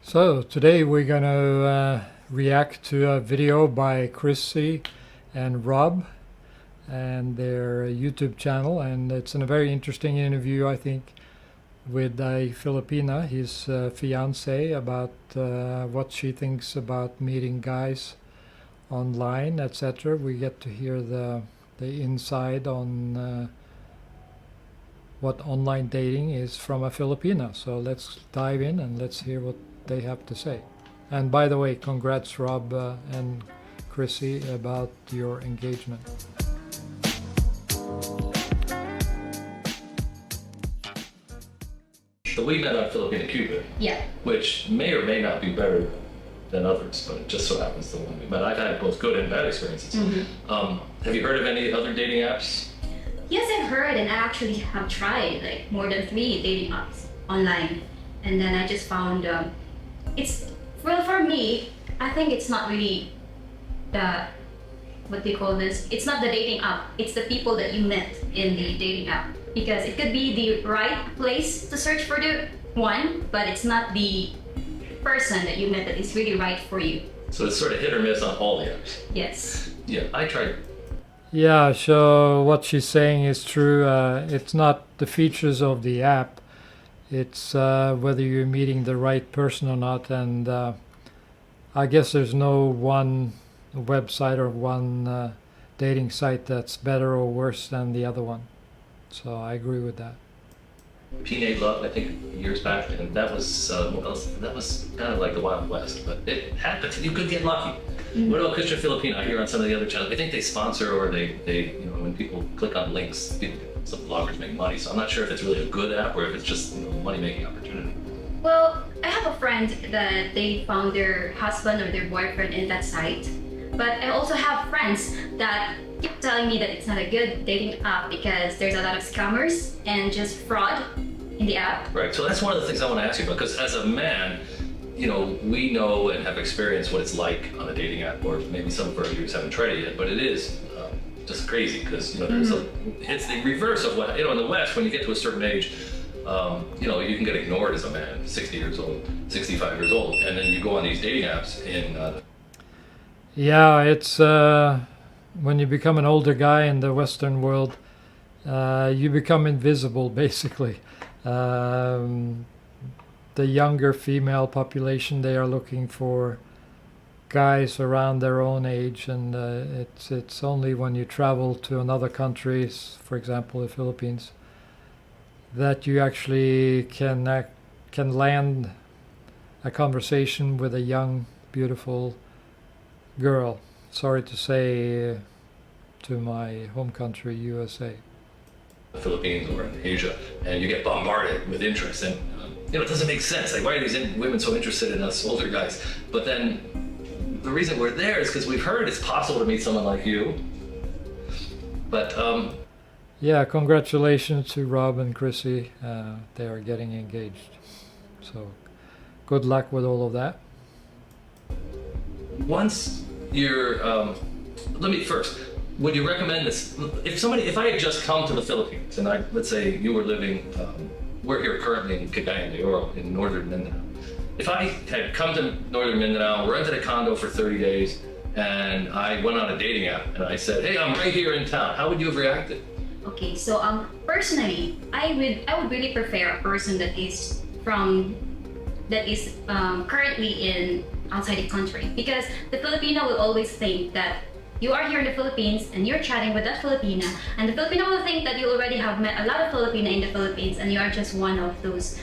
So today we're going to react to a video by Chrissy and Rob and their YouTube channel, and it's a very interesting interview, I think, with a Filipina, his fiance, about what she thinks about meeting guys online, etc. We get to hear the inside on what online dating is from a Filipina. So let's dive in and let's hear what they have to say. And by the way, congrats Rob and Chrissy about your engagement. So we met on Filipino Cupid, Yeah. which may or may not be better than others, but it just so happens the one we met. I've had both good and bad experiences. Have you heard of any other dating apps? Yes, I've heard, and I actually have tried like more than 3 dating apps online, and then I just found it's well for me. I think it's not really the what they call this. It's not the dating app. It's the people that you met in the dating app, because it could be the right place to search for the one, but it's not the person that you met that is really right for you. So it's sort of hit or miss on all the apps. Yes. Yeah, I tried. Yeah, so what she's saying is true. It's not the features of the app, it's whether you're meeting the right person or not. And I guess there's no one website or one dating site that's better or worse than the other one. So I agree with that. Teenage Love, I think, years back, and that was kind of like the Wild West, but it happened. You could get lucky. What about Christian Filipino? I hear on some of the other channels, I think they sponsor, or they when people click on links, some bloggers make money. So I'm not sure if it's really a good app or if it's just a money-making opportunity. Well, I have a friend that they found their husband or their boyfriend in that site. But I also have friends that keep telling me that it's not a good dating app because there's a lot of scammers and just fraud in the app. Right. So that's one of the things I want to ask you about, because as a man, we know and have experienced what it's like on a dating app, or maybe some of our viewers haven't tried it yet, but it is just crazy because, it's the reverse of what, in the West, when you get to a certain age, you can get ignored as a man, 60 years old, 65 years old, and then you go on these dating apps and Yeah, it's when you become an older guy in the Western world, you become invisible, basically. The younger female population, they are looking for guys around their own age, and it's only when you travel to another countries, for example the Philippines, that you actually can land a conversation with a young, beautiful girl. Sorry to say, to my home country, USA. the Philippines or in Asia, and you get bombarded with interest, and it doesn't make sense. Like, why are these women so interested in us older guys? But then the reason we're there is because we've heard it's possible to meet someone like you. But Yeah, congratulations to Rob and Chrissy. They are getting engaged. So good luck with all of that. once you're, let me first. Would you recommend this? If I had just come to the Philippines, and let's say you were living, we're here currently in Cagayan de Oro in northern Mindanao. If I had come to northern Mindanao, rented a condo for 30 days, and I went on a dating app and I said, "Hey, I'm right here in town," how would you have reacted? Okay, so personally, I would really prefer a person that is currently in outside the country, because the Filipino will always think that you are here in the Philippines and you're chatting with that Filipina, and the Filipino will think that you already have met a lot of Filipina in the Philippines and you are just one of those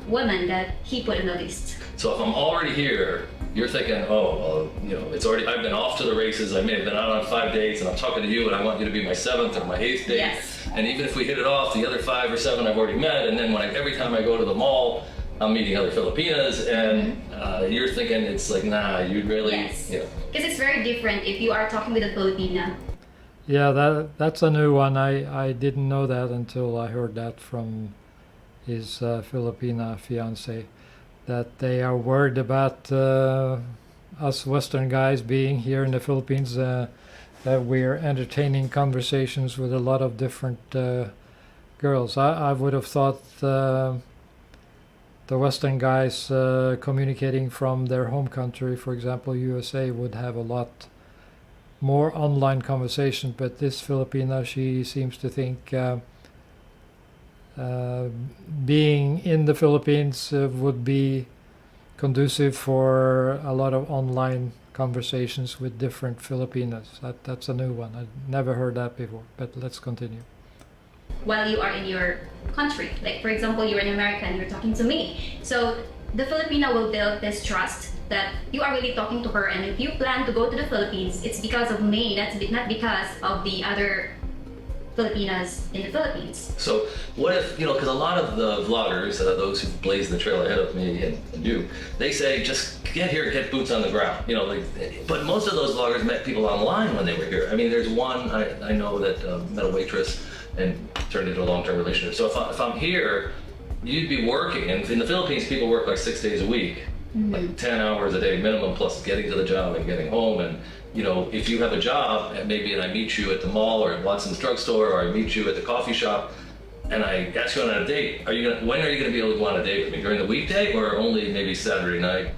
women that he put in the list. So if I'm already here, you're thinking, oh, well, it's already, I've been off to the races, I may have been out on 5 dates, and I'm talking to you, and I want you to be my 7th or my 8th date. Yes. And even if we hit it off, the other 5 or 7 I've already met, and then every time I go to the mall, I'm meeting other Filipinas, and you're thinking it's like, nah, you'd really, Yes. Because it's very different if you are talking with a Filipina. Yeah, that's a new one. I didn't know that until I heard that from his Filipina fiance, that they are worried about us Western guys being here in the Philippines, that we're entertaining conversations with a lot of different girls. I would have thought the Western guys communicating from their home country, for example, USA, would have a lot more online conversation. But this Filipina, she seems to think being in the Philippines would be conducive for a lot of online conversations with different Filipinos. That's a new one. I've never heard that before, but let's continue. While you are in your country. Like, for example, you're in America and you're talking to me. So the Filipino will build this trust that you are really talking to her, and if you plan to go to the Philippines, it's because of me, not because of the other Filipinas in the Philippines. So what if, because a lot of the vloggers, those who blaze the trail ahead of me and you, they say just get here, get boots on the ground. But most of those vloggers met people online when they were here. I mean, there's one I know that met a waitress and turned into a long-term relationship. So if I'm here, you'd be working, and in the Philippines, people work like 6 days a week, like 10 hours a day minimum, plus getting to the job and getting home. And if you have a job, and I meet you at the mall or at Watson's drugstore, or I meet you at the coffee shop, and I ask you on a date, when are you going to be able to go on a date with me? During the weekday or only maybe Saturday night?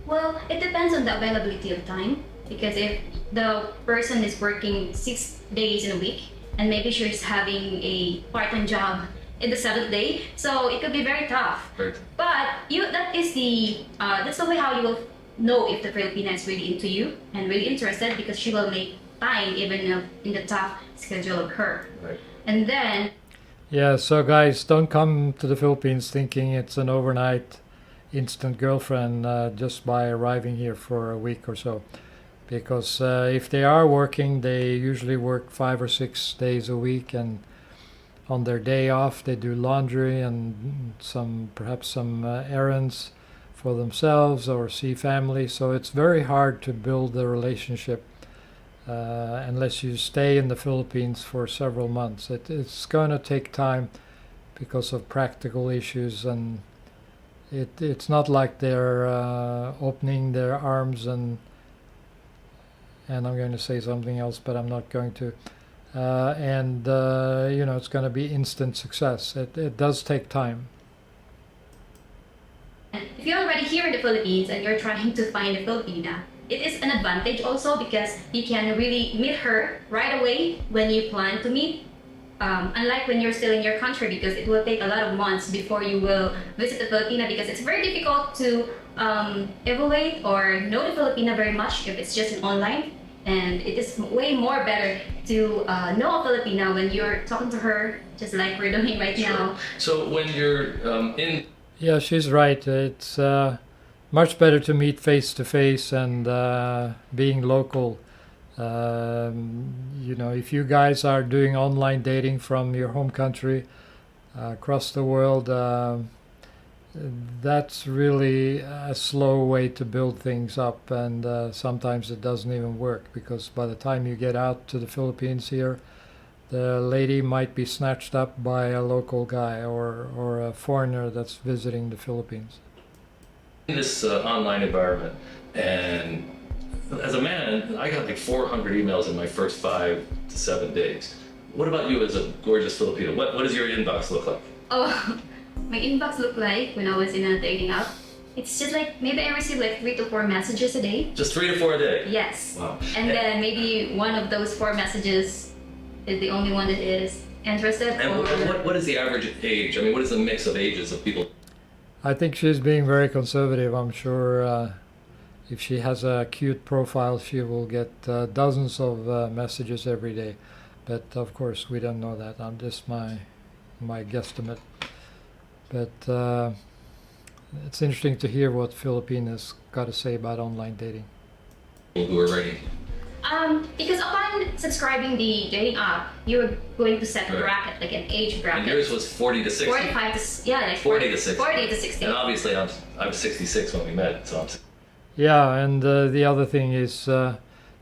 Well, it depends on the availability of time, because if the person is working 6 days in a week, and maybe she's having a part-time job in the 7th day, so it could be very tough. Right. But that's the way how you will know if the Filipina is really into you and really interested, because she will make time even in the tough schedule of her. Right. And then Yeah, so guys, don't come to the Philippines thinking it's an overnight instant girlfriend just by arriving here for a week or so. Because if they are working, they usually work 5 or 6 days a week, and on their day off they do laundry and perhaps some errands for themselves or see family. So it's very hard to build the relationship unless you stay in the Philippines for several months. It's going to take time because of practical issues, and it's not like they're opening their arms and I'm going to say something else, but I'm not going to. It's going to be instant success. It does take time. if you're already here in the Philippines and you're trying to find a Filipina, it is an advantage also, because you can really meet her right away when you plan to meet. Unlike when you're still in your country, because it will take a lot of months before you will visit the Filipina, because it's very difficult to evaluate or know the Filipina very much if it's just online. And it is way more better to know a Filipina when you're talking to her, just like we're doing right now. So when you're in Yeah, she's right. It's much better to meet face to face, and being local. If you guys are doing online dating from your home country across the world, that's really a slow way to build things up, and sometimes it doesn't even work, because by the time you get out to the Philippines here, the lady might be snatched up by a local guy or a foreigner that's visiting the Philippines. this online environment, and as a man, I got like 400 emails in my first 5 to 7 days. What about you as a gorgeous Filipino? What does your inbox look like? Oh, my inbox looked like when I was in a dating app. It's just like maybe I receive like 3 to 4 messages a day. Just 3 to 4 a day? Yes. Wow. And then maybe one of those 4 messages is the only one that is interested. And what is the average age? I mean, what is the mix of ages of people? I think she's being very conservative. I'm sure if she has a cute profile, she will get dozens of messages every day. But of course, we don't know that. I'm just my guesstimate. But it's interesting to hear what Filipinas got to say about online dating. Who are ready? Because upon subscribing the dating app, you're going to set a bracket, like an age bracket. And yours was 40 to 60? 45 to, yeah, like 40 to 60. 40 to 60. And obviously, I was 66 when we met, so I'm. Yeah, and the other thing is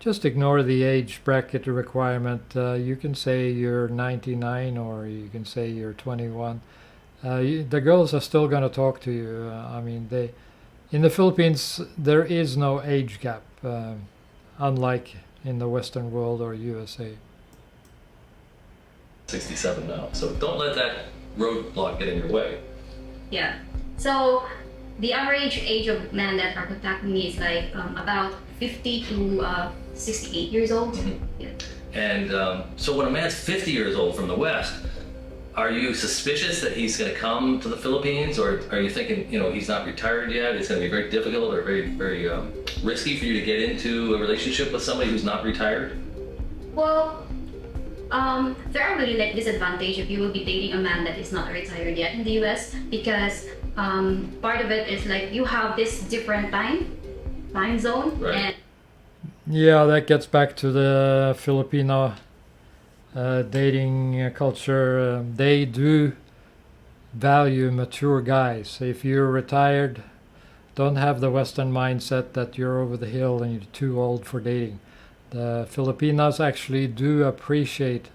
just ignore the age bracket requirement. You can say you're 99 or you can say you're 21. The girls are still going to talk to you. In the Philippines, there is no age gap, unlike in the Western world or USA. 67 now, so don't let that roadblock get in your way. Yeah. So the average age of men that are contacting me is like about 50 to 68 years old. Yeah. And so when a man's 50 years old from the West, are you suspicious that he's going to come to the Philippines, or are you thinking, you know, he's not retired yet, it's going to be very difficult or very risky for you to get into a relationship with somebody who's not retired? Well, there are really like disadvantage if you will be dating a man that is not retired yet in the US, because part of it is like you have this different time zone. Right. And Yeah, that gets back to the Filipino dating culture. They do value mature guys. If you're retired, don't have the Western mindset that you're over the hill and you're too old for dating. The Filipinos actually do appreciate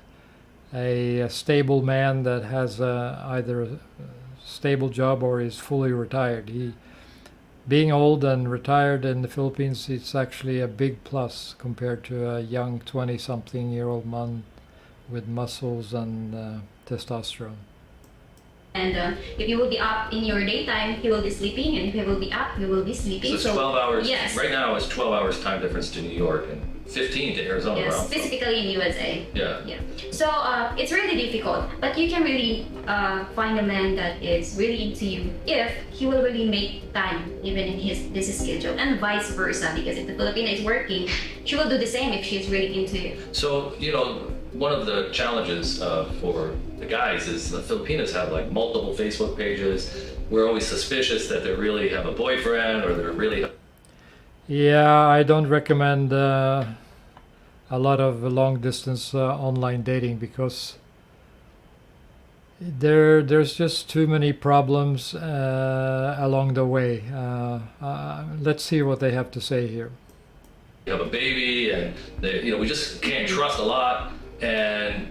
a stable man that has either a stable job or is fully retired. Being old and retired in the Philippines, it's actually a big plus compared to a young 20-something-year-old man with muscles and testosterone. And if you will be up in your daytime, he will be sleeping, and if he will be up, you will be sleeping. So it's 12 hours. Yes. Right now it's 12 hours time difference to New York and 15 to Arizona. Yes, around. specifically in USA. Yeah. Yeah. So it's really difficult, but you can really find a man that is really into you if he will really make time even in his busy schedule, and vice versa. Because if the Filipina is working, she will do the same if she's really into you. So, you know, one of the challenges for the guys is the Filipinos have like multiple Facebook pages. We're always suspicious that they really have a boyfriend or they're really. Yeah, I don't recommend a lot of long distance online dating because there's just too many problems along the way. Let's see what they have to say here. You have a baby, and they, you know, we just can't trust a lot, and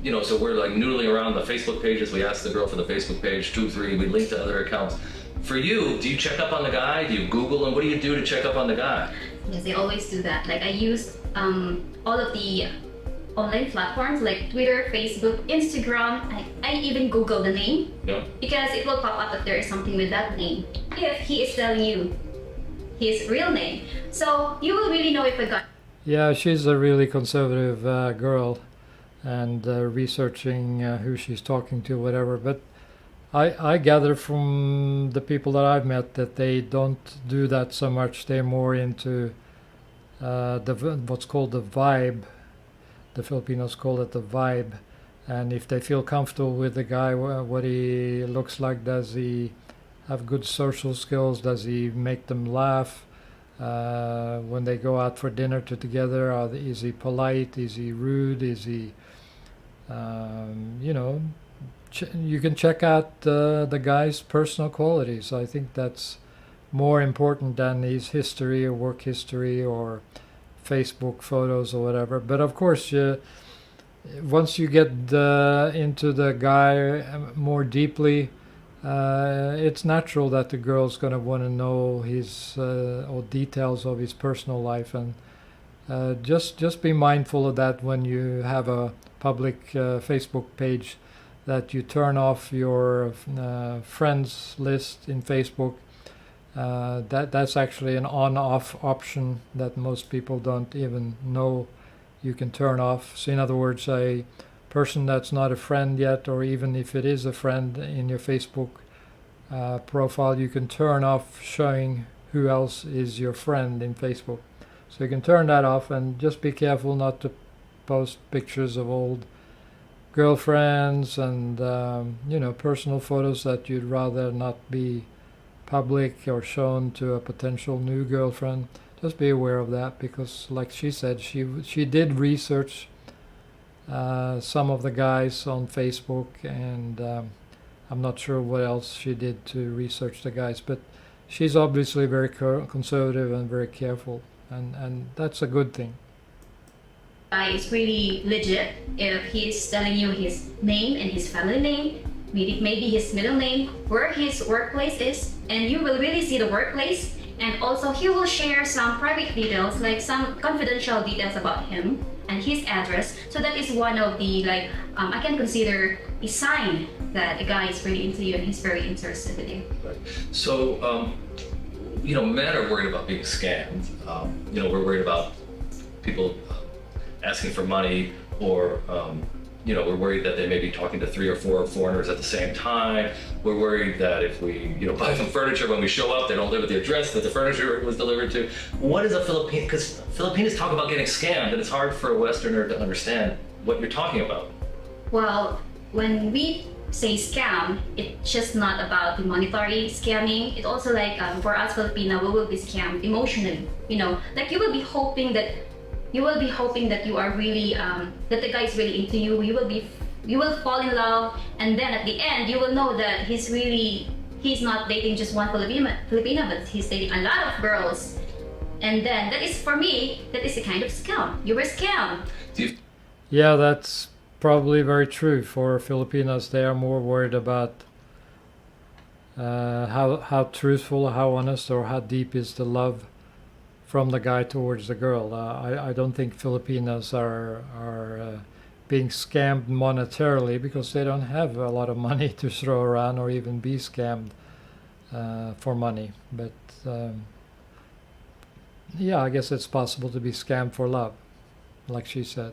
you know, so we're like noodling around the Facebook pages. We ask the girl for the Facebook page, 2, 3. We link to other accounts. For you, do you check up on the guy? Do you Google him? What do you do to check up on the guy? Yes, they always do that. Like I use all of the online platforms like Twitter, Facebook, Instagram. I even Google the name, Yeah. because it will pop up if there is something with that name. If he is telling you his real name, so you will really know if a guy. Yeah, she's a really conservative girl, and researching who she's talking to, whatever. But I gather from the people that I've met that they don't do that so much. They're more into what's called the vibe. The Filipinos call it the vibe. And if they feel comfortable with the guy, what he looks like, does he have good social skills? Does he make them laugh? When they go out for dinner together, is he polite? Is he rude? Is he, you know, you can check out the guy's personal qualities. I think that's more important than his history or work history or Facebook photos or whatever. But of course, once you get into the guy more deeply, it's natural that the girl's going to want to know his or details of his personal life, and just be mindful of that when you have a public Facebook page, that you turn off your friends list in Facebook. That's actually an on-off option that most people don't even know you can turn off. So in other words, a person that's not a friend yet, or even if it is a friend in your Facebook profile, you can turn off showing who else is your friend in Facebook. So you can turn that off, and just be careful not to post pictures of old girlfriends and you know, personal photos that you'd rather not be public or shown to a potential new girlfriend. Just be aware of that, because like she said, she did research some of the guys on Facebook, and I'm not sure what else she did to research the guys, but she's obviously very conservative and very careful, and that's a good thing. Guy is really legit if he is telling you his name and his family name, maybe his middle name, where his workplace is, and you will really see the workplace. And also he will share some private details, like some confidential details about him and his address. So that is one of the, like, I can consider a sign that a guy is really into you and he's very interested in you. Right. So, men are worried about being scammed. We're worried about people asking for money, or we're worried that they may be talking to 3 or 4 foreigners at the same time. We're worried that if we, buy some furniture, when we show up, they don't live at the address that the furniture was delivered to. What is a Filipino? Because Filipinos talk about getting scammed, and it's hard for a Westerner to understand what you're talking about. Well, when we say scam, it's just not about the monetary scamming. It's also like for us Filipino, we will be scammed emotionally. Like you will be hoping that you are really that the guy is really into you. You will fall in love, and then at the end you will know that he's not dating just one Filipina, but he's dating a lot of girls. And then that is, for me, that is the kind of scam. You were scammed. Yeah, that's probably very true. For Filipinos, they are more worried about how truthful, how honest, or how deep is the love from the guy towards the girl. I don't think Filipinos are being scammed monetarily, because they don't have a lot of money to throw around or even be scammed for money. But I guess it's possible to be scammed for love, like she said.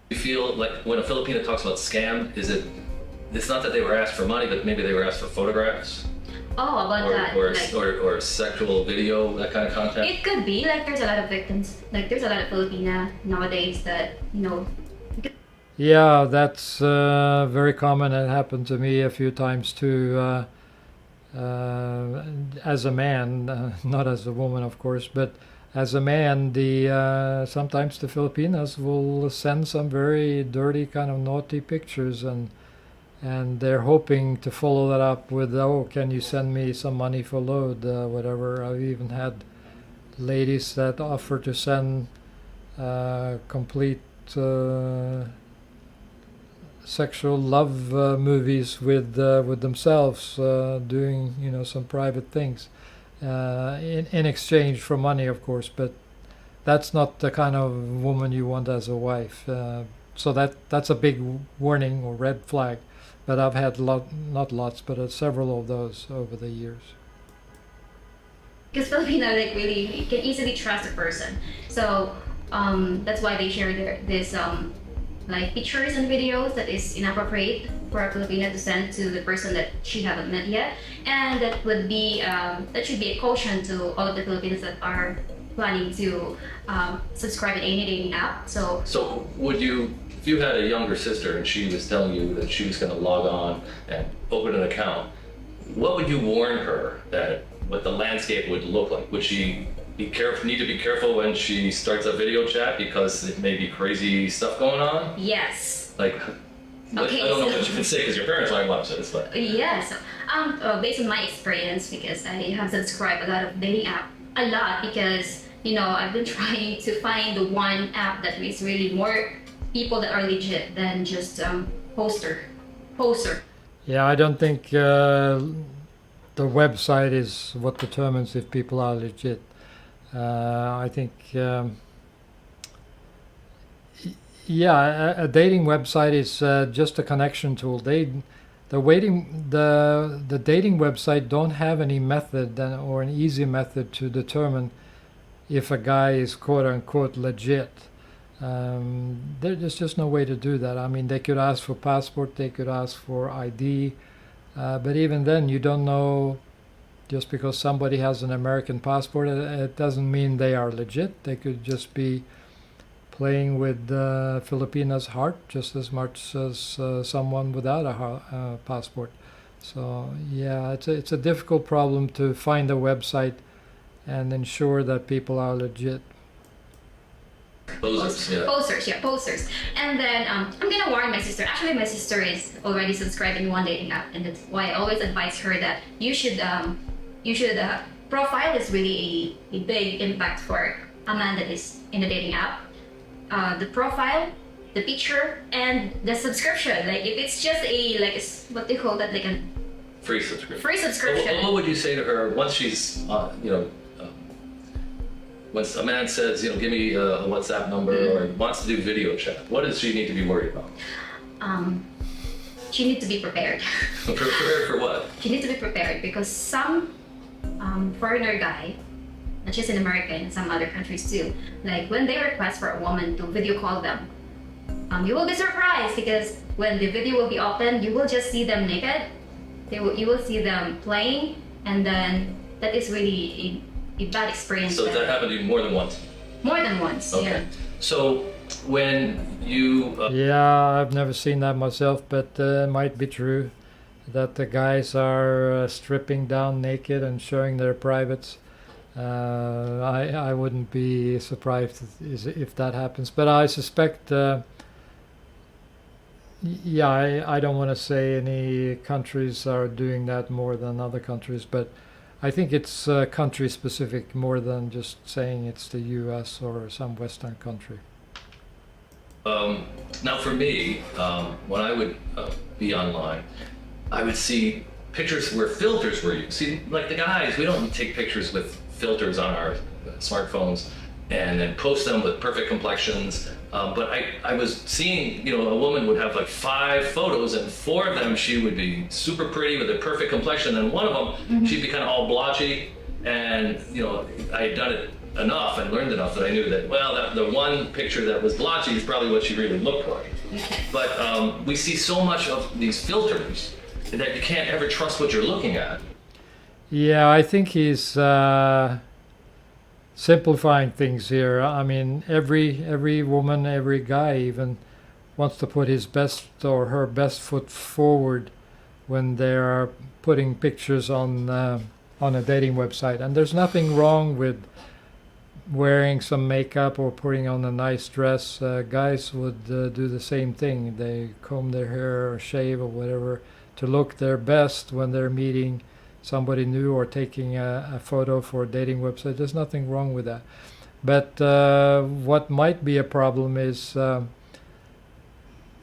You feel like when a Filipino talks about scam, it's not that they were asked for money, but maybe they were asked for photographs? Oh, about that. Or sexual video, that kind of content? It could be. Like, there's a lot of victims. Like, there's a lot of Filipina nowadays that, Yeah, that's very common. It happened to me a few times too, as a man, not as a woman, of course, but as a man, sometimes the Filipinos will send some very dirty, kind of naughty pictures, and they're hoping to follow that up with, oh, can you send me some money for load, whatever. I've even had ladies that offer to send complete sexual love movies with themselves, doing some private things in exchange for money, of course. But that's not the kind of woman you want as a wife. So that's a big warning or red flag. But I've had not lots, but several of those over the years. Because Filipino, like, really can easily trust a person. So that's why they share this like pictures and videos that is inappropriate for a Filipina to send to the person that she haven't met yet, and that would be that should be a caution to all of the Filipinos that are planning to subscribe in any dating app. So would you, if you had a younger sister and she was telling you that she was going to log on and open an account, what would you warn her that what the landscape would look like? Would she need to be careful when she starts a video chat because it may be crazy stuff going on? Yes. Like, okay, I don't know what you can say because your parents might watch this, but yes. Based on my experience, because I have subscribed a lot of dating app, a lot, because I've been trying to find the one app that is really more people that are legit than just poster. Yeah, I don't think the website is what determines if people are legit. I think, a dating website is just a connection tool. The dating website don't have any method or an easy method to determine if a guy is quote unquote legit. There's just no way to do that. I mean, they could ask for passport, they could ask for ID, but even then, you don't know. Just because somebody has an American passport, it doesn't mean they are legit. They could just be playing with Filipina's heart just as much as someone without a passport. So yeah, it's a difficult problem to find a website and ensure that people are legit. Posters. And then I'm gonna warn my sister. Actually, my sister is already subscribed in one dating app, and that's why I always advise her that you should profile is really a big impact for a man that is in a dating app. The profile, the picture, and the subscription. Like, if it's just what they call that, like a free subscription. What would you say to her once she's once a man says, give me a WhatsApp number or wants to do video chat? What does she need to be worried about? she needs to be prepared. Prepared for what? She needs to be prepared because some foreigner guy, not just in America, in some other countries too, like when they request for a woman to video call them, you will be surprised because when the video will be opened, you will just see them naked. You will see them playing, and then that is really a bad experience. So that happened to you more than once? More than once, Okay. yeah. So when you... Yeah, I've never seen that myself, but it might be true that the guys are stripping down naked and showing their privates. I wouldn't be surprised if that happens, but I suspect. Yeah, I don't want to say any countries are doing that more than other countries, but I think it's country specific more than just saying it's the U.S. or some Western country. Now for me, when I would be online, I would see pictures where filters were used. See, like the guys, we don't take pictures with filters on our smartphones and then post them with perfect complexions. But I was seeing, a woman would have like 5 photos, and 4 of them she would be super pretty with a perfect complexion, and one of them she'd be kind of all blotchy. And I had done it enough and learned enough that I knew that the one picture that was blotchy is probably what she really looked like. But we see so much of these filters that you can't ever trust what you're looking at. Yeah, I think he's simplifying things here. I mean, every woman, every guy even wants to put his best or her best foot forward when they are putting pictures on a dating website. And there's nothing wrong with wearing some makeup or putting on a nice dress. Guys would do the same thing. They comb their hair or shave or whatever to look their best when they're meeting somebody new or taking a photo for a dating website. There's nothing wrong with that. But what might be a problem is the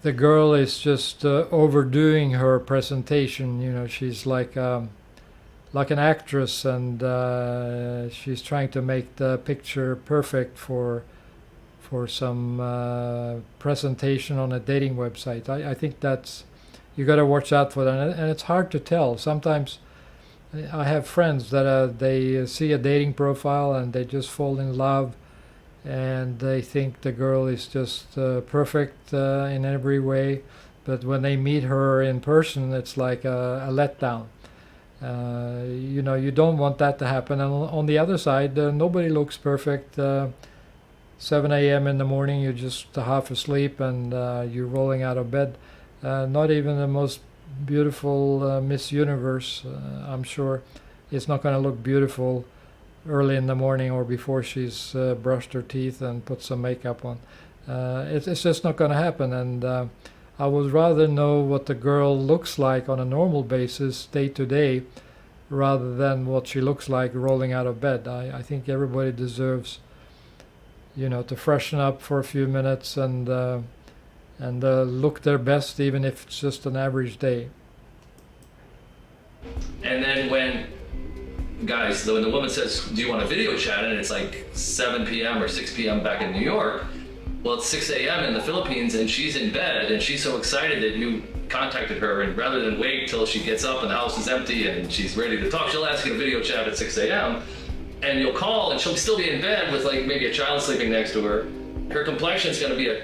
girl is just overdoing her presentation. She's like an actress, and she's trying to make the picture perfect for some presentation on a dating website. I think that's, you got to watch out for that, and it's hard to tell. Sometimes I have friends that they see a dating profile and they just fall in love, and they think the girl is just perfect in every way, but when they meet her in person, it's like a letdown. You don't want that to happen. And on the other side, nobody looks perfect. 7 a.m. in the morning, you're just half asleep and you're rolling out of bed. Not even the most beautiful Miss Universe, I'm sure, is not going to look beautiful early in the morning or before she's brushed her teeth and put some makeup on. It's just not going to happen. And I would rather know what the girl looks like on a normal basis, day to day, rather than what she looks like rolling out of bed. I think everybody deserves, to freshen up for a few minutes and look their best, even if it's just an average day. And then when the woman says, do you want a video chat? And it's like 7 p.m. or 6 p.m. back in New York. Well, it's 6 a.m. in the Philippines, and she's in bed, and she's so excited that you contacted her, and rather than wait till she gets up and the house is empty and she's ready to talk, she'll ask you a video chat at 6 a.m. and you'll call, and she'll still be in bed with like maybe a child sleeping next to her. Her complexion's going to be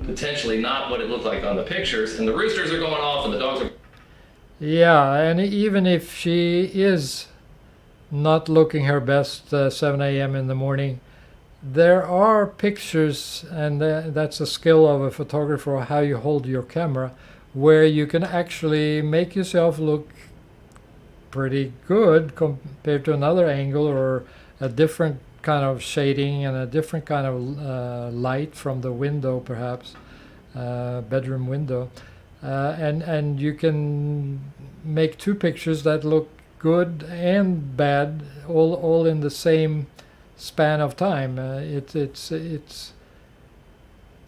potentially not what it looked like on the pictures, and the roosters are going off and the dogs are... Yeah, and even if she is not looking her best 7 a.m. in the morning, there are pictures, and that's a skill of a photographer, how you hold your camera, where you can actually make yourself look pretty good compared to another angle or a different kind of shading and a different kind of light from the window, perhaps bedroom window, and you can make 2 pictures that look good and bad all in the same span of time. It's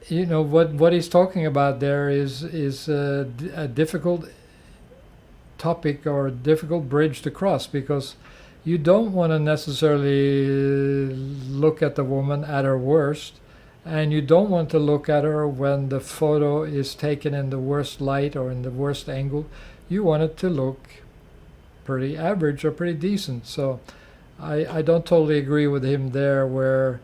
what he's talking about there is a difficult topic or a difficult bridge to cross, because you don't want to necessarily look at the woman at her worst and you don't want to look at her when the photo is taken in the worst light or in the worst angle. You want it to look pretty average or pretty decent. So I don't totally agree with him there, where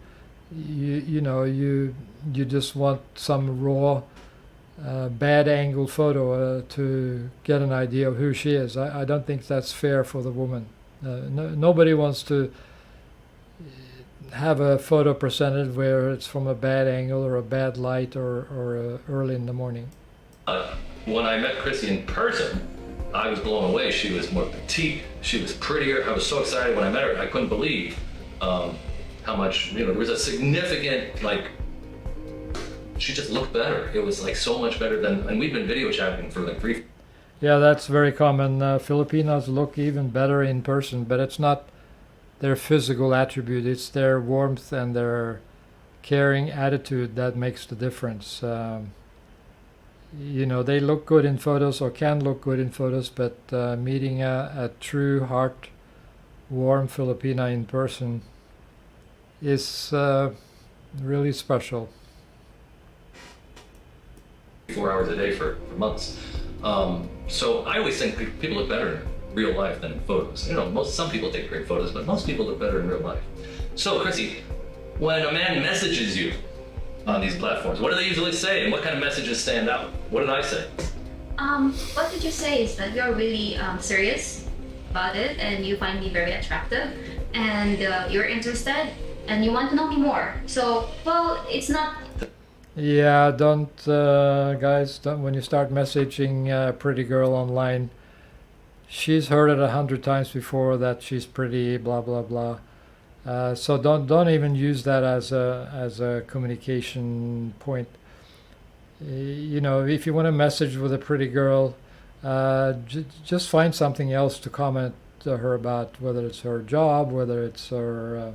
you just want some raw bad angle photo to get an idea of who she is. I don't think that's fair for the woman. Nobody wants to have a photo presented where it's from a bad angle or a bad light or early in the morning. When I met Chrissy in person, I was blown away. She was more petite. She was prettier. I was so excited when I met her. I couldn't believe how much, there was a significant, she just looked better. It was so much better than, and we've been video chatting for 3. Yeah, that's very common. Filipinos look even better in person, but it's not their physical attribute. It's their warmth and their caring attitude that makes the difference. They look good in photos or can look good in photos, but meeting a true heart warm Filipina in person is really special. 4 hours a day for months. So I always think people look better in real life than in photos. Some people take great photos, but most people look better in real life. So Chrissy, when a man messages you on these platforms, what do they usually say, and what kind of messages stand out? What did I say? What did you say is that you're really serious about it, and you find me very attractive, and you're interested, and you want to know me more. So, well, it's not. Yeah, don't guys, don't, when you start messaging a pretty girl online, she's heard it 100 times before that she's pretty, blah blah blah. So don't even use that as a communication point. If you want to message with a pretty girl, just find something else to comment to her about, whether it's her job, whether it's her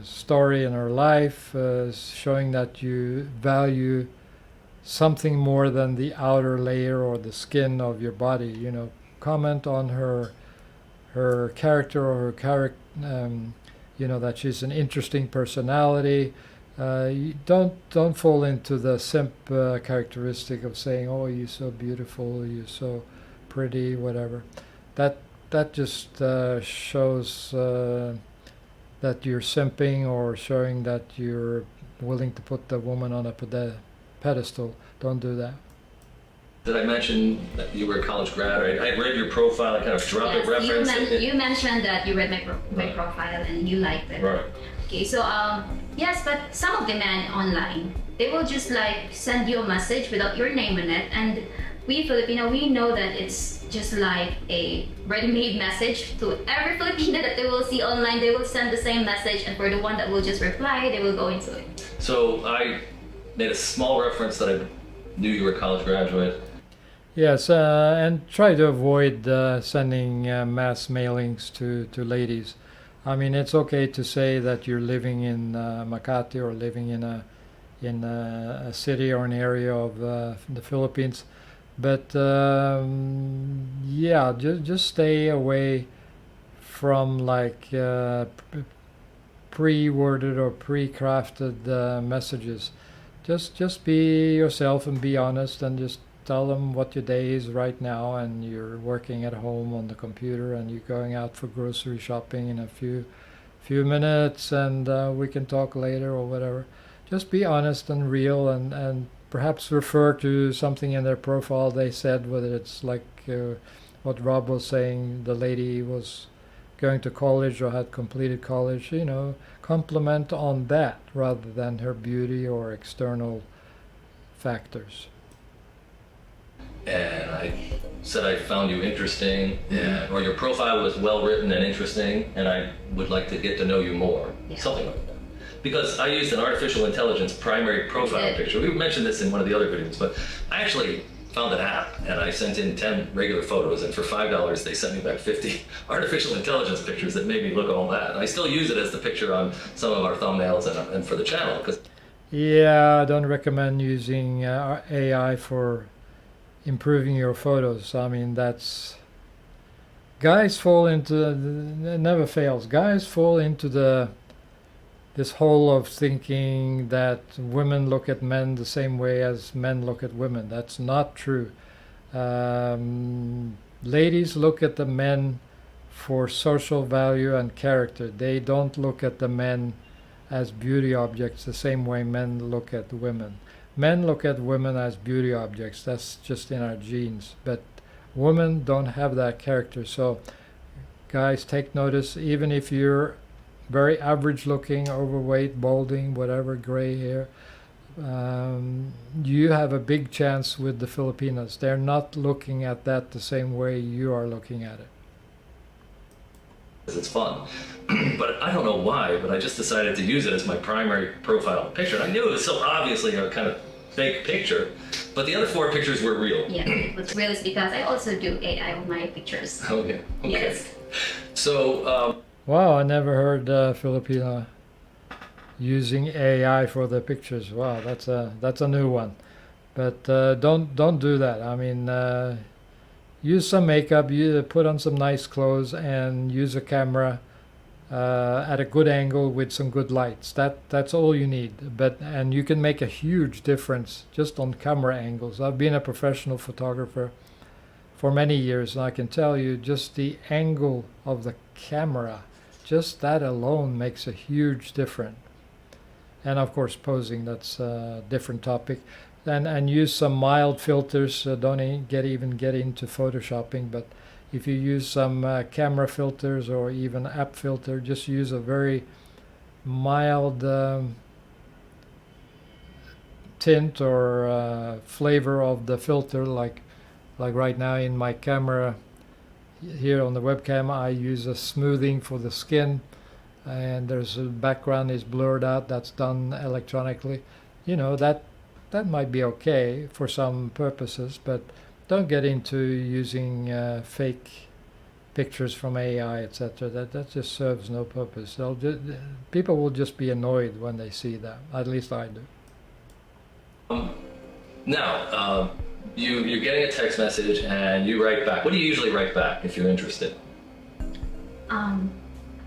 story in her life, showing that you value something more than the outer layer or the skin of your body. Comment on her character or her that she's an interesting personality. You don't fall into the simp characteristic of saying, "Oh, you're so beautiful, you're so pretty," whatever. That just shows that you're simping or showing that you're willing to put the woman on a pedestal. Don't do that. Did I mention that you were a college grad? I read your profile. I kind of dropped a reference. You mentioned that you read my profile and you liked it. Right. Okay, so yes, but some of the men online, they will just send you a message without your name in it, and we Filipino, we know that it's just like a ready-made message to every Filipino that they will see online. They will send the same message, and for the one that will just reply, they will go into it. So I made a small reference that I knew you were a college graduate. Yes, and try to avoid sending mass mailings to ladies. I mean, it's okay to say that you're living in Makati or living in a city or an area of the Philippines, but yeah, just stay away from pre-worded or pre-crafted messages. Just be yourself and be honest, and just tell them what your day is right now, and you're working at home on the computer and you're going out for grocery shopping in a few minutes, and we can talk later or whatever. Just be honest and real, and perhaps refer to something in their profile they said, whether it's what Rob was saying, the lady was going to college or had completed college. Compliment on that rather than her beauty or external factors. And I said I found you interesting, or your profile was well written and interesting, and I would like to get to know you more. Yeah. Something like that. Because I used an artificial intelligence primary profile picture. We mentioned this in one of the other videos, but I actually found an app, and I sent in 10 regular photos, and for $5 they sent me back 50 artificial intelligence pictures that made me look all that. And I still use it as the picture on some of our thumbnails and for the channel. Yeah, I don't recommend using AI for improving your photos. I mean, guys fall into, it never fails. Guys fall into the this whole of thinking that women look at men the same way as men look at women. That's not true. Ladies look at the men for social value and character. They don't look at the men as beauty objects the same way men look at women. Men look at women as beauty objects. That's just in our genes. But women don't have that character. So guys, take notice. Even if you're very average looking, overweight, balding, whatever, gray hair, you have a big chance with the Filipinas. They're not looking at that the same way you are looking at it. It's fun. But I don't know why, but I just decided to use it as my primary profile picture. And I knew it was so obviously a kind of fake picture, but the other 4 pictures were real. Yeah, it was real is because I also do AI on my pictures. Okay. Yes. So, Wow, I never heard Filipina using AI for the pictures. Wow, that's a new one. But don't do that. I mean, use some makeup, you put on some nice clothes, and use a camera at a good angle with some good lights. That's all you need. And you can make a huge difference just on camera angles. I've been a professional photographer for many years, and I can tell you just the angle of the camera, just that alone makes a huge difference. And of course, posing, that's a different topic. And use some mild filters. Don't get into photoshopping, but if you use some camera filters or even app filter, just use a very mild tint or flavor of the filter. Like right now in my camera here on the webcam, I use a smoothing for the skin, and there's a background is blurred out. That's done electronically. That might be okay for some purposes, but don't get into using fake pictures from AI, etc. That just serves no purpose. People will just be annoyed when they see that. At least I do. now, you're getting a text message and you write back. What do you usually write back if you're interested?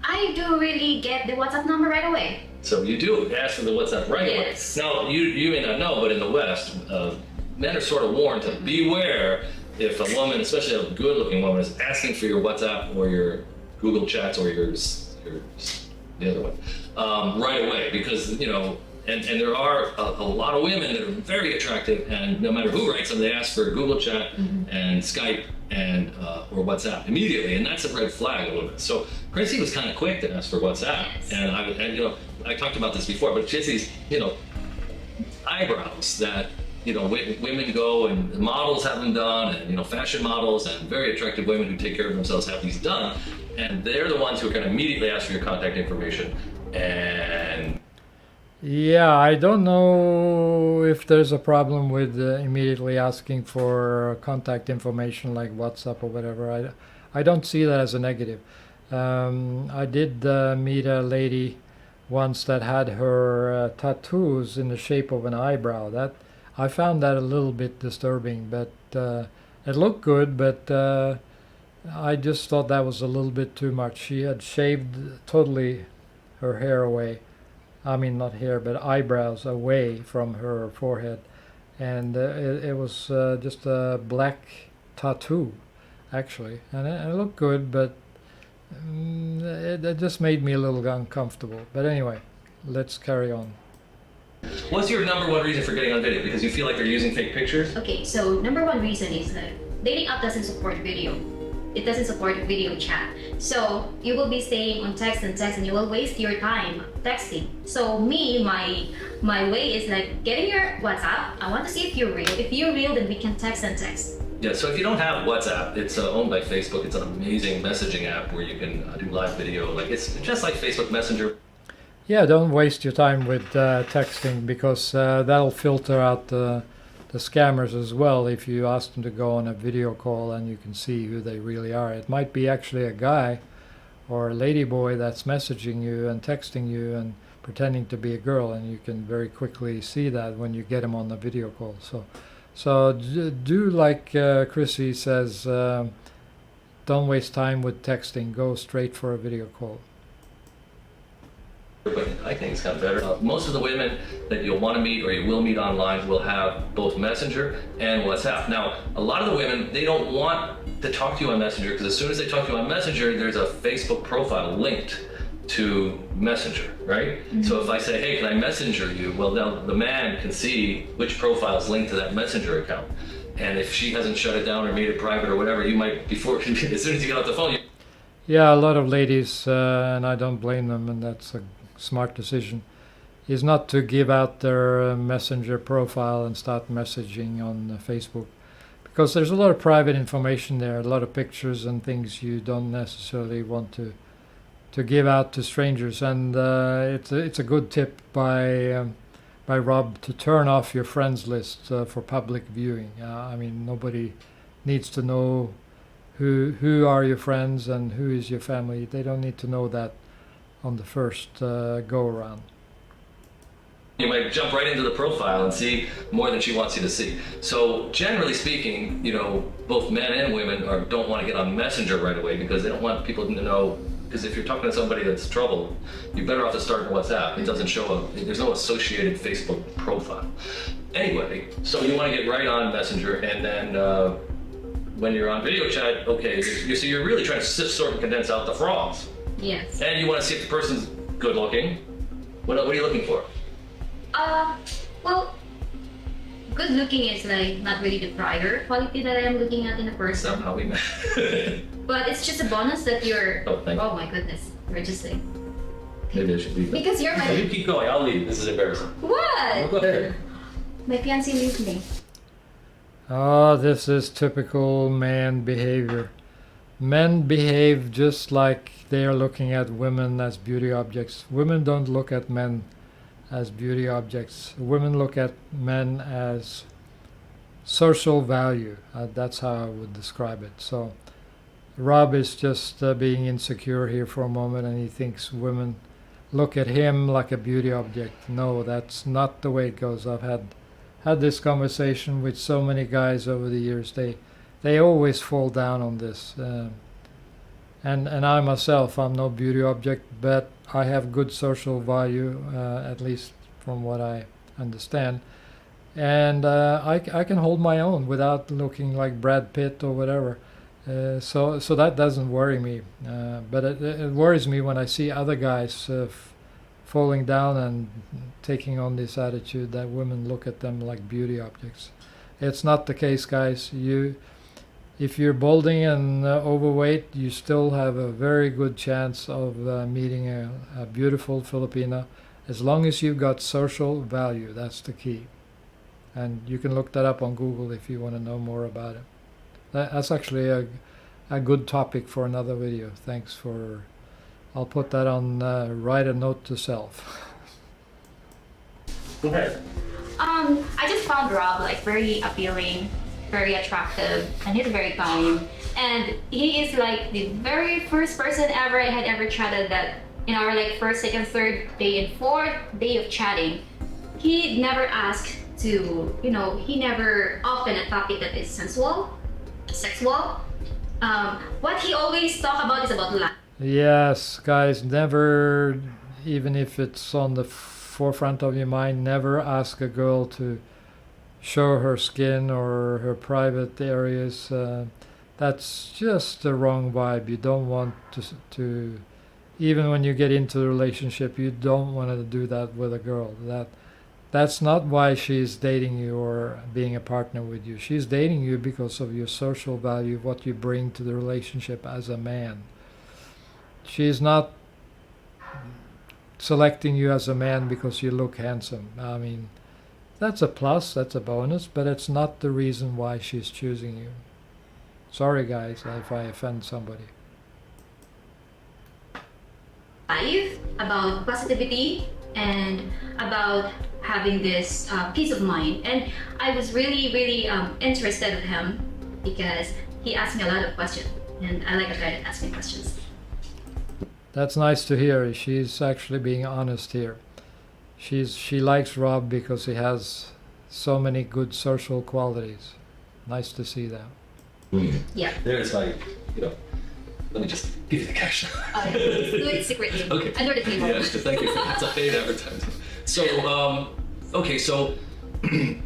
I do really get the WhatsApp number right away. So you do ask for the WhatsApp right away. Yes. Now, you may not know, but in the West, men are sort of warned to beware if a woman, especially a good-looking woman, is asking for your WhatsApp or your Google chats or your the other one right away, because and there are a lot of women that are very attractive, and no matter who writes them, they ask for Google Chat and Skype and or WhatsApp immediately, and that's a red flag a little bit. So Chrissy was kind of quick to ask for WhatsApp, Yes. and I talked about this before, but Chrissy's eyebrows that women go and models have them done, and fashion models and very attractive women who take care of themselves have these done, and they're the ones who are going to immediately ask for your contact information. And Yeah, I don't know if there's a problem with immediately asking for contact information like WhatsApp or whatever. I don't see that as a negative. I did meet a lady once that had her tattoos in the shape of an eyebrow. That I found that a little bit disturbing, but it looked good, but I just thought that was a little bit too much. She had shaved totally her hair away. I mean, not hair, but eyebrows away from her forehead. And it was just a black tattoo, actually. And it looked good, but it just made me a little uncomfortable. But anyway, let's carry on. what's your number one reason for getting on video? Because you feel like they're using fake pictures? Okay, so number one reason is that dating app doesn't support video. It doesn't support video chat. So you will be staying on text and you will waste your time texting. So my way is like getting your WhatsApp. I want to see if you're real. If you're real, then we can text and text. Yeah, so if you don't have WhatsApp, it's owned by Facebook. It's an amazing messaging app where you can do live video. Like, it's just like Facebook Messenger. Yeah, don't waste your time with texting, because that'll filter out the scammers as well. If you ask them to go on a video call and you can see who they really are. It might be actually a guy or a lady boy that's messaging you and texting you and pretending to be a girl, and you can very quickly see that when you get them on the video call. So do like Chrissy says, don't waste time with texting. Go straight for a video call. But I think it's kind of better. Most of the women that you'll want to meet or you will meet online will have both Messenger and WhatsApp. Now, a lot of the women, they don't want to talk to you on Messenger because as soon as they talk to you on Messenger, there's a Facebook profile linked to Messenger, right? Mm-hmm. So if I say, hey, can I messenger you? Well, then the man can see which profile is linked to that Messenger account. And if she hasn't shut it down or made it private or whatever, you might, before, as soon as you get off the phone, Yeah, a lot of ladies, and I don't blame them, and that's a smart decision, is not to give out their Messenger profile and start messaging on Facebook. Because there's a lot of private information there, a lot of pictures and things you don't necessarily want to give out to strangers. And it's a good tip by Rob to turn off your friends list for public viewing. I mean, nobody needs to know who are your friends and who is your family. They don't need to know that on the first go around. You might jump right into the profile and see more than she wants you to see. So generally speaking, you know, both men and women don't want to get on Messenger right away because they don't want people to know. Because if you're talking to somebody that's troubled, you're better off to start in WhatsApp. It doesn't show up. There's no associated Facebook profile. Anyway, so you want to get right on Messenger, and then when you're on video chat, okay, so you're really trying to sift, sort, and condense out the frogs. Yes. And you want to see if the person's good looking. What are you looking for? Well, good looking is like not really the prior quality that I am looking at in a person. That's not how we met. But it's just a bonus that you're. Oh, thank you. Oh my goodness, we're just like. Maybe I should leave. Because you're my. You keep going. I'll leave. This is embarrassing. What? Go ahead. My fiancé leaves me. Oh, this is typical man behavior. Men behave just like they are looking at women as beauty objects. Women don't look at men as beauty objects. Women look at men as social value. That's how I would describe it. So Rob is just being insecure here for a moment, and he thinks women look at him like a beauty object. No, that's not the way it goes. I've had this conversation with so many guys over the years. They always fall down on this. And I myself, I'm no beauty object, but I have good social value, at least from what I understand. And I can hold my own without looking like Brad Pitt or whatever. So that doesn't worry me. But it worries me when I see other guys falling down and taking on this attitude that women look at them like beauty objects. It's not the case, guys. If you're balding and overweight, you still have a very good chance of meeting a beautiful Filipina, as long as you've got social value. That's the key. And you can look that up on Google if you want to know more about it. That's actually a good topic for another video. Thanks for... I'll put that on write a note to self. Go ahead. I just found Rob like very appealing, very attractive, and he's very kind. And he is like the very first person ever I had ever chatted that in our like first, second, third day and fourth day of chatting, he never asked to, he never opened a topic that is sensual, sexual. What he always talk about is about life. Yes, guys, never, even if it's on the forefront of your mind, never ask a girl to show her skin or her private areas. That's just the wrong vibe. You don't want to even when you get into the relationship, you don't want to do that with a girl. That's not why she's dating you or being a partner with you. She's dating you because of your social value, what you bring to the relationship as a man. She's not selecting you as a man because you look handsome. I mean, that's a plus, that's a bonus, but it's not the reason why she's choosing you. Sorry guys if I offend somebody. About positivity and about having this peace of mind. And I was really, really interested in him because he asked me a lot of questions, and I like a guy that asks me questions. That's nice to hear. She's actually being honest here. She likes Rob because he has so many good social qualities. Nice to see that. Yeah. There's like, Let me just give you the cash. Do it secretly. Okay. Under the table. Yes, thank you. That's a paid advertising. So, okay, so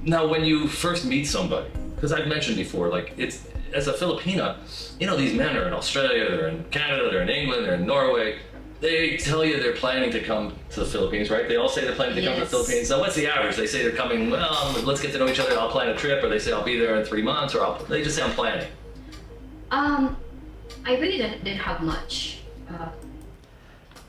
now when you first meet somebody, because I've mentioned before, like it's as a Filipina, you know, these men are in Australia, they're in Canada, they're in England, they're in Norway. They tell you they're planning to come to the Philippines, right? They all say they're planning to come to the Yes. Philippines. Now, what's the average? They say they're coming, well, let's get to know each other, I'll plan a trip, or they say I'll be there in 3 months, or they just say I'm planning. I really didn't have much.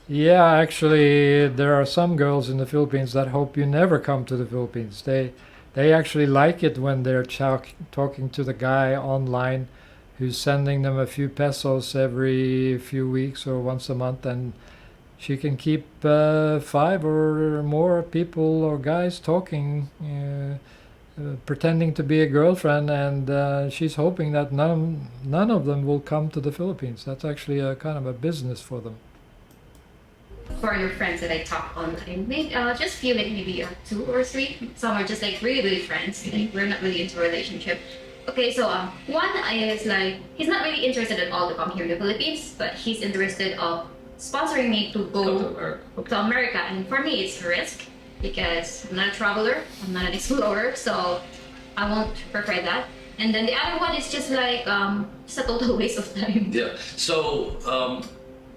Yeah, actually, there are some girls in the Philippines that hope you never come to the Philippines. They actually like it when they're talking to the guy online who's sending them a few pesos every few weeks or once a month, and she can keep 5 or more people or guys talking, pretending to be a girlfriend, and she's hoping that none of them will come to the Philippines. That's actually a kind of a business for them. For your friends that I talk online, just few, like maybe 2 or 3. Some are just like really, really friends. Like we're not really into a relationship. Okay, so one is like he's not really interested at all to come here in the Philippines, but he's interested of sponsoring me to Come to go America. Okay. to America. And for me, it's a risk because I'm not a traveler, I'm not an explorer, so I won't prefer that. And then the other one is just like just a total waste of time. Yeah. So,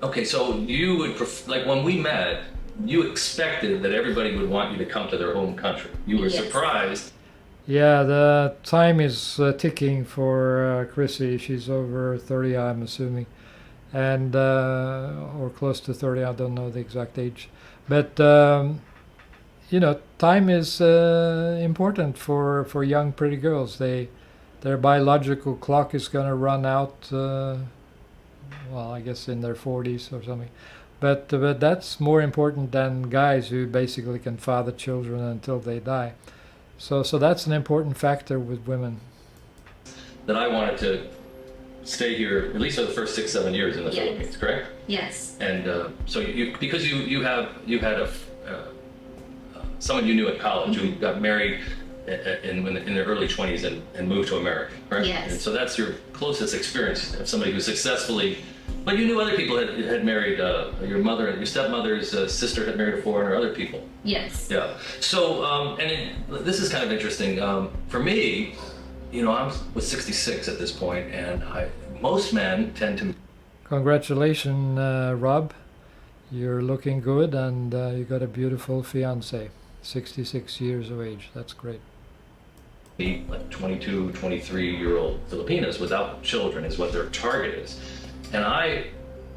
okay, so you would like when we met, you expected that everybody would want you to come to their home country. You were Yes. surprised. Yeah, the time is ticking for Chrissy. She's over 30, I'm assuming, and or close to 30. I don't know the exact age, but you know, time is important for young, pretty girls. Their biological clock is going to run out. Well, I guess in their 40s or something, but that's more important than guys who basically can father children until they die. So that's an important factor with women. That I wanted to stay here at least for the first 6-7 years in the Yes. Philippines, correct? Yes. And so you because you had someone you knew at college who got married in their early 20s and moved to America, right? Yes. And so that's your closest experience of somebody who successfully. But you knew other people had married. Your mother and your stepmother's sister had married a foreigner. Other people. Yes. Yeah. So this is kind of interesting. For me, you know, I was 66 at this point, and most men tend to. Congratulations, Rob. You're looking good, and you got a beautiful fiance. 66 years of age. That's great. Be like 22, 23-year-old Filipinas without children is what their target is. And I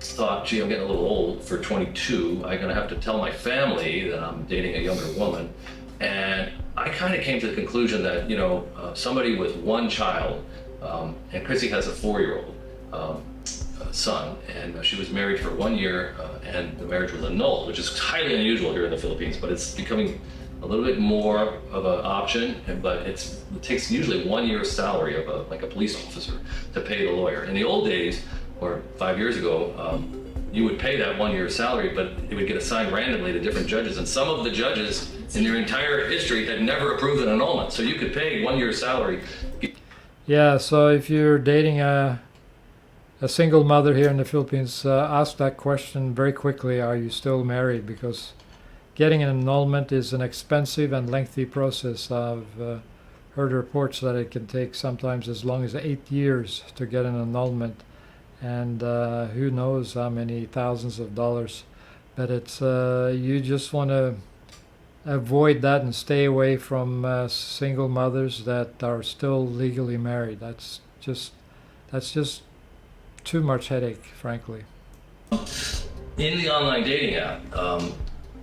thought, gee, I'm getting a little old for 22. I'm gonna have to tell my family that I'm dating a younger woman. And I kind of came to the conclusion that, you know, somebody with one child, and Chrissy has a 4-year-old son, and she was married for 1 year, and the marriage was annulled, which is highly unusual here in the Philippines, but it's becoming a little bit more of an option, but it takes usually 1 year's salary of a police officer to pay the lawyer. In the old days, or 5 years ago, you would pay that 1 year's salary, but it would get assigned randomly to different judges, and some of the judges in their entire history had never approved an annulment, so you could pay 1 year's salary. Yeah, so if you're dating a single mother here in the Philippines, ask that question very quickly. Are you still married? Because getting an annulment is an expensive and lengthy process. I've heard reports that it can take sometimes as long as 8 years to get an annulment, and who knows how many thousands of dollars. But it's you just want to avoid that and stay away from single mothers that are still legally married. That's just too much headache, frankly. In the online dating app,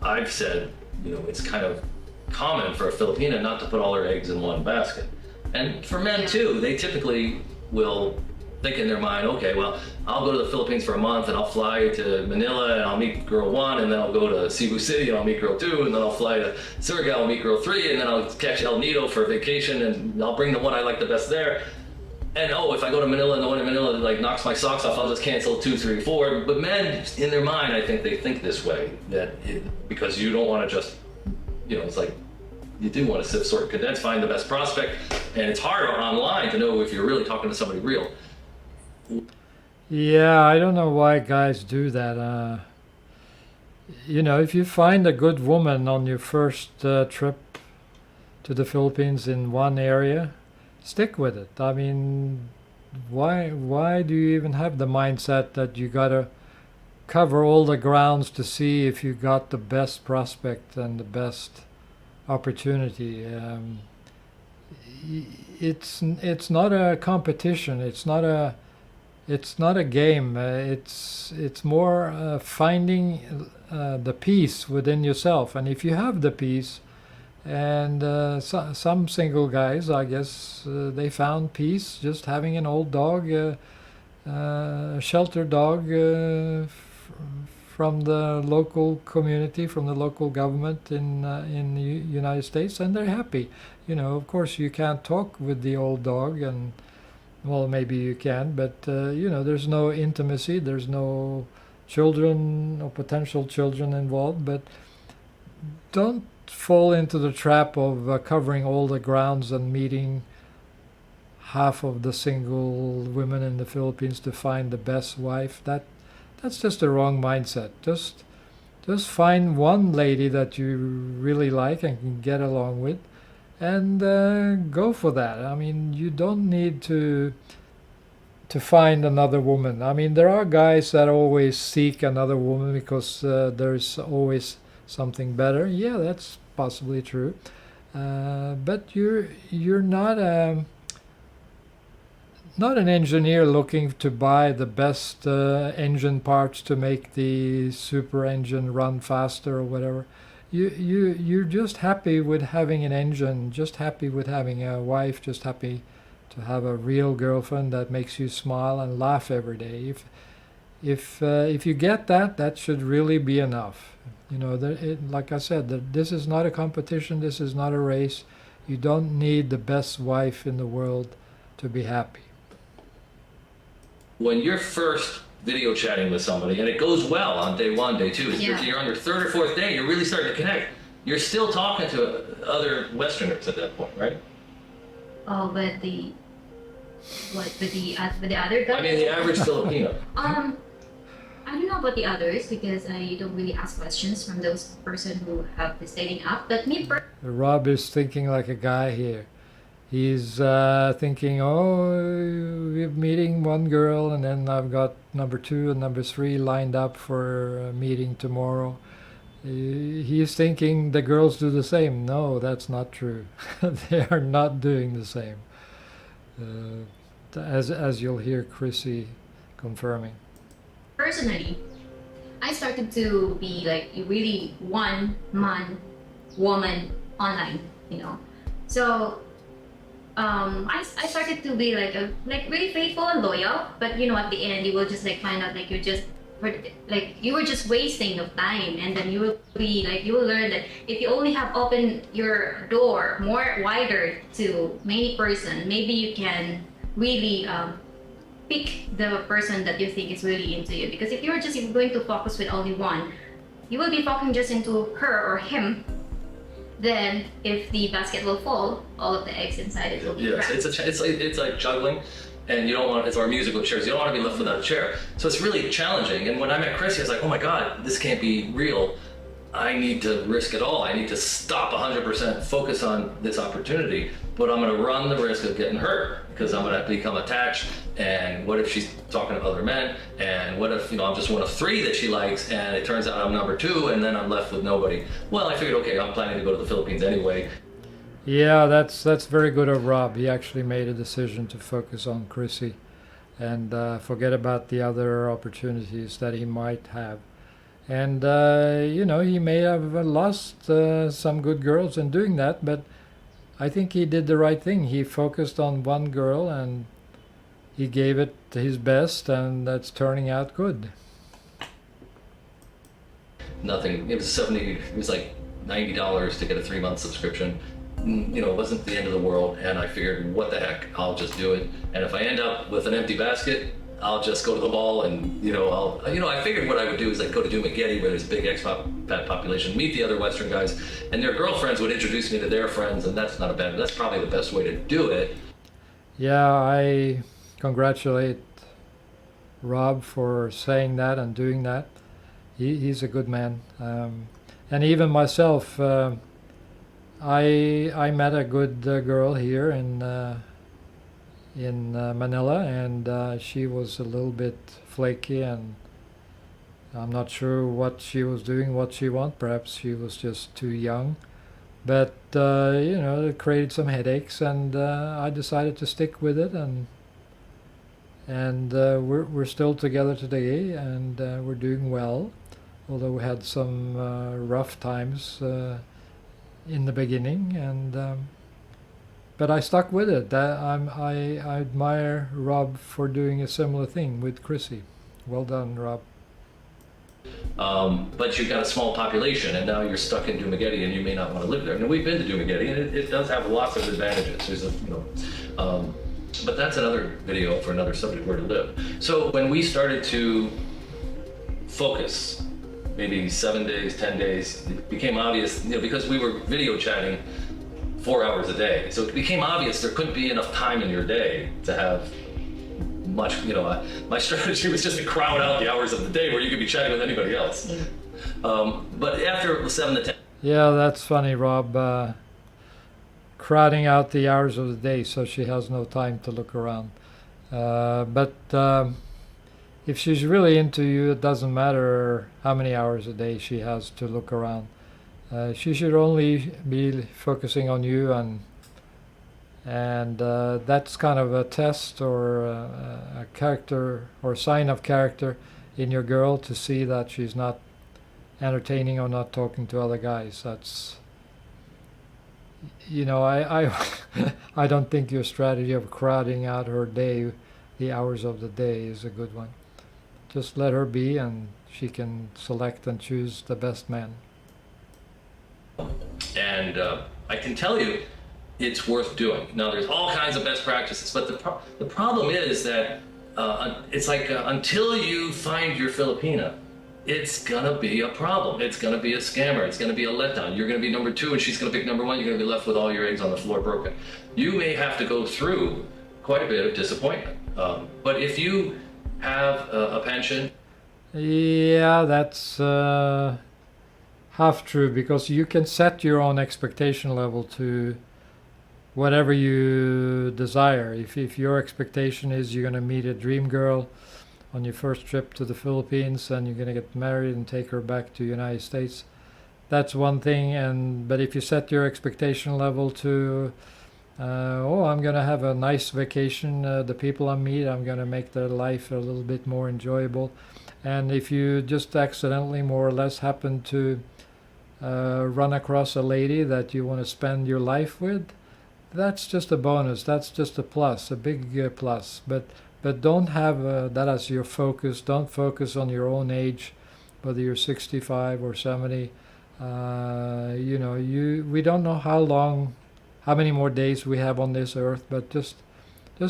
I've said, you know, it's kind of common for a Filipina not to put all their eggs in one basket. And for men too, they typically will think in their mind, okay, well, I'll go to the Philippines for a month and I'll fly to Manila and I'll meet girl 1, and then I'll go to Cebu City and I'll meet girl 2, and then I'll fly to Surigao and meet girl 3, and then I'll catch El Nido for a vacation and I'll bring the one I like the best there. And if I go to Manila and the one in Manila like knocks my socks off, I'll just cancel 2, 3, 4. But men, in their mind, I think they think this way, because you don't want to just, you know, it's like you do want to sift, sort, condense, find the best prospect, and it's hard online to know if you're really talking to somebody real. Yeah, I don't know why guys do that. If you find a good woman on your first trip to the Philippines in one area, stick with it. I mean, why do you even have the mindset that you gotta cover all the grounds to see if you got the best prospect and the best opportunity? It's not a competition. It's not a game. It's more finding the peace within yourself. And if you have the peace, and some single guys, I guess, they found peace just having an old dog, a shelter dog from the local community, from the local government in the United States, and they're happy. Of course, you can't talk with the old dog, and well, maybe you can, but there's no intimacy, there's no children or potential children involved. But don't fall into the trap of covering all the grounds and meeting half of the single women in the Philippines to find the best wife. That's just a wrong mindset. Just find one lady that you really like and can get along with, and go for that. I mean, you don't need to find another woman. I mean, there are guys that always seek another woman because there's always something better. Yeah, that's possibly true. But you're not an engineer looking to buy the best engine parts to make the super engine run faster or whatever. You're just happy with having an engine, just happy with having a wife, just happy to have a real girlfriend that makes you smile and laugh every day. If you get that, that should really be enough. Like I said, this is not a competition. This is not a race. You don't need the best wife in the world to be happy. When you're first video chatting with somebody and it goes well on day one, day two, Yeah. you're on your third or fourth day, you're really starting to connect. You're still talking to other Westerners at that point, right? Oh, but with the other guy? I mean, the average Filipino. I don't know about the others because I don't really ask questions from those person who have this dating app. But me Rob is thinking like a guy here. He's thinking, oh, we're meeting one girl, and then I've got number two and number three lined up for a meeting tomorrow. He's thinking the girls do the same. No, that's not true. They are not doing the same. As you'll hear Chrissy confirming. personally, I started to be like really one man, woman online, So I started to be like really faithful and loyal, but at the end you will just like find out like you were just wasting of time, and then you will learn that if you only have opened your door more wider to many person, maybe you can really pick the person that you think is really into you. Because if you're going to focus with only one, you will be focusing just into her or him. Then, if the basket will fall, all of the eggs inside it will be Yes, cracked. it's like juggling, and you don't want, it's our musical chairs. You don't want to be left without a chair. So it's really challenging. And when I met Chrissy, I was like, oh my God, this can't be real. I need to risk it all. I need to stop 100%, focus on this opportunity, but I'm going to run the risk of getting hurt because I'm going to become attached. And what if she's talking to other men? And what if, I'm just one of three that she likes, and it turns out I'm number two, and then I'm left with nobody? Well, I figured, okay, I'm planning to go to the Philippines anyway. Yeah, that's very good of Rob. He actually made a decision to focus on Chrissy and forget about the other opportunities that he might have. And he may have lost some good girls in doing that, but I think he did the right thing. He focused on one girl and he gave it his best, and that's turning out good. Nothing. It was like $90 to get a 3-month subscription. It wasn't the end of the world, and I figured, what the heck, I'll just do it. And if I end up with an empty basket, I'll just go to the mall and, I figured what I would do is like go to Dumaguete, where there's a big expat population, meet the other Western guys, and their girlfriends would introduce me to their friends, and that's probably the best way to do it. Yeah, I congratulate Rob for saying that and doing that. He's a good man. And even myself, I met a good girl here in Manila, and she was a little bit flaky, and I'm not sure what she was doing, what she wanted. Perhaps she was just too young. But it created some headaches, and I decided to stick with it, and we're still together today, and we're doing well. Although we had some rough times in the beginning, and but I stuck with it. I admire Rob for doing a similar thing with Chrissy. Well done, Rob. But you've got a small population, and now you're stuck in Dumaguete, and you may not want to live there. And we've been to Dumaguete, and it does have lots of advantages. But that's another video for another subject, where to live. So when we started to focus, maybe 7 days, 10 days, it became obvious, because we were video chatting 4 hours a day. So it became obvious there couldn't be enough time in your day to have much, my strategy was just to crowd out the hours of the day where you could be chatting with anybody else. But after 7 to 10. Yeah, that's funny, Rob. Crowding out the hours of the day so she has no time to look around. But if she's really into you, it doesn't matter how many hours a day she has to look around. She should only be focusing on you, and that's kind of a test or a character or sign of character in your girl, to see that she's not entertaining or not talking to other guys. That's, I I don't think your strategy of crowding out her day, the hours of the day, is a good one. Just let her be, and she can select and choose the best man. And I can tell you, it's worth doing. Now, there's all kinds of best practices, but the problem is that it's like until you find your Filipina, it's gonna be a problem. It's gonna be a scammer. It's gonna be a letdown. You're gonna be number 2, and she's gonna pick number 1. You're gonna be left with all your eggs on the floor broken. You may have to go through quite a bit of disappointment. But if you have a pension, Yeah, that's half true, because you can set your own expectation level to whatever you desire. If your expectation is you're going to meet a dream girl on your first trip to the Philippines, and you're going to get married and take her back to the United States, that's one thing. But if you set your expectation level to I'm going to have a nice vacation, the people I meet, I'm going to make their life a little bit more enjoyable, and if you just accidentally more or less happen to run across a lady that you want to spend your life with, that's just a bonus. That's just a plus, a big plus. But don't have that as your focus. Don't focus on your own age, whether you're 65 or 70. We don't know how many more days we have on this earth. But just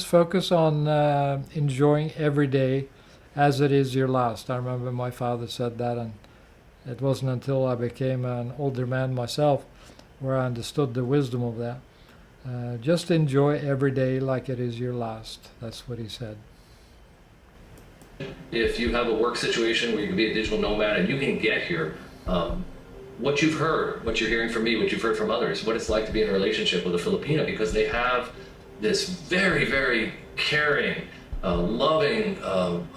focus on enjoying every day as it is your last. I remember my father said that, and it wasn't until I became an older man myself where I understood the wisdom of that. Just enjoy every day like it is your last. That's what he said. if you have a work situation where you can be a digital nomad and you can get here, what you've heard, what you're hearing from me, what you've heard from others, what it's like to be in a relationship with a Filipina, because they have this very, very caring, loving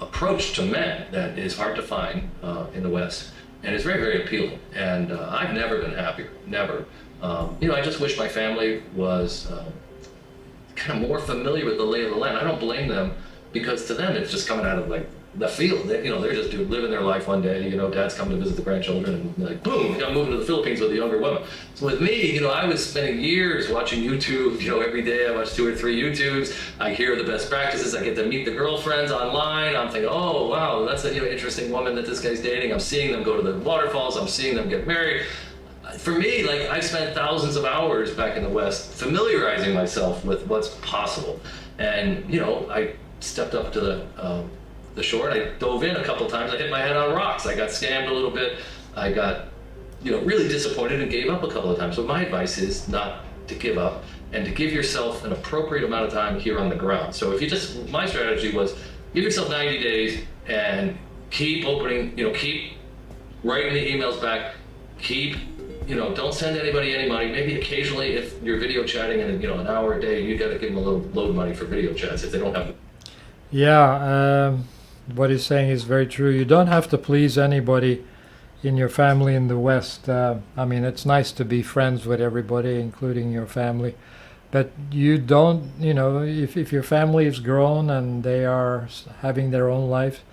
approach to men that is hard to find in the West, and it's very, very appealing. And I've never been happier, never. I just wish my family was kind of more familiar with the lay of the land. I don't blame them, because to them it's just coming out of like the field. They're just living their life one day. Dad's coming to visit the grandchildren, and like boom, I'm moving to the Philippines with a younger woman. So with me, I was spending years watching YouTube. Every day I watch 2 or 3 YouTubes. I hear the best practices. I get to meet the girlfriends online. I'm thinking, oh wow, that's an interesting woman that this guy's dating. I'm seeing them go to the waterfalls. I'm seeing them get married. For me, I spent thousands of hours back in the West familiarizing myself with what's possible. And, I stepped up to the shore, and I dove in a couple times. I hit my head on rocks. I got scammed a little bit. I got, really disappointed and gave up a couple of times. So my advice is not to give up, and to give yourself an appropriate amount of time here on the ground. So my strategy was give yourself 90 days and keep opening, keep writing the emails back, keep, don't send anybody any money. Maybe occasionally if you're video chatting and, an hour a day, you got to give them a little load money for video chats if they don't have. Yeah, what he's saying is very true. You don't have to please anybody in your family in the West. I mean, it's nice to be friends with everybody, including your family. But you don't, if your family is grown and they are having their own life,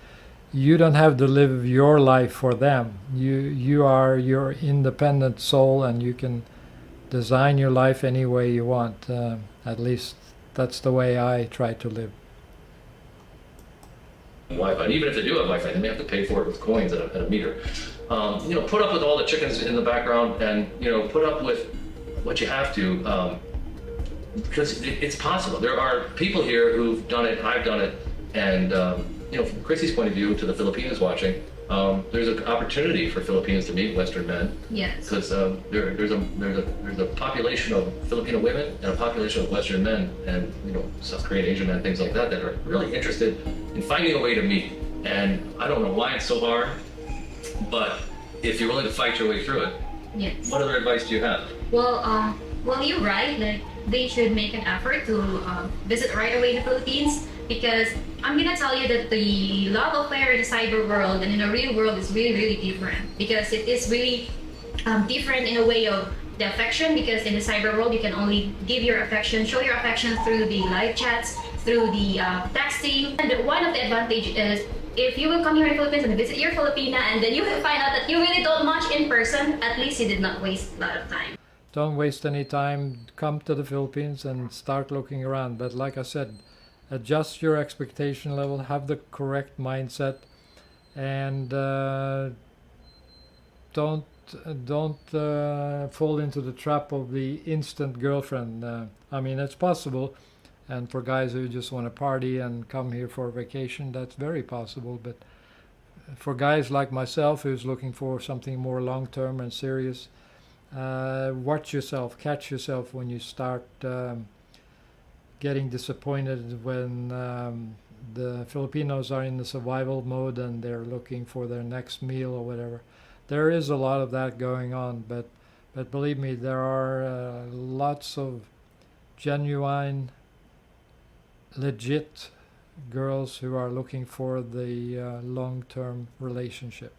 you don't have to live your life for them. You are your independent soul, and you can design your life any way you want. At least that's the way I try to live. Wi-Fi. And even if they do have Wi-Fi, they may have to pay for it with coins at a meter. Put up with all the chickens in the background, and put up with what you have to, because it's possible. There are people here who've done it. I've done it, and from Chrissy's point of view, to the Filipinos watching, there's an opportunity for Filipinos to meet Western men. Yes. Because there's a population of Filipino women and a population of Western men, and South Korean, Asian men, things like that are really interested in finding a way to meet. And I don't know why it's so hard, but if you're willing to fight your way through it, Yes. what other advice do you have? Well, you're right. Like, they should make an effort to visit right away the Philippines, because I'm gonna tell you that the love affair in the cyber world and in the real world is really, really different, because it is really different in a way of the affection. Because in the cyber world, you can only give your affection, show your affection through the live chats, through the texting. And one of the advantages is, if you will come here in the Philippines and visit your Filipina, and then you will find out that you really don't much in person, at least you did not waste a lot of time. Don't waste any time. Come to the Philippines and start looking around. But like I said, adjust your expectation level, have the correct mindset, and don't fall into the trap of the instant girlfriend. I mean, it's possible, and for guys who just want to party and come here for a vacation, that's very possible. But for guys like myself who's looking for something more long-term and serious, watch yourself, catch yourself when you start getting disappointed when the Filipinos are in the survival mode and they're looking for their next meal or whatever. There is a lot of that going on, but believe me, there are lots of genuine, legit girls who are looking for the long-term relationship.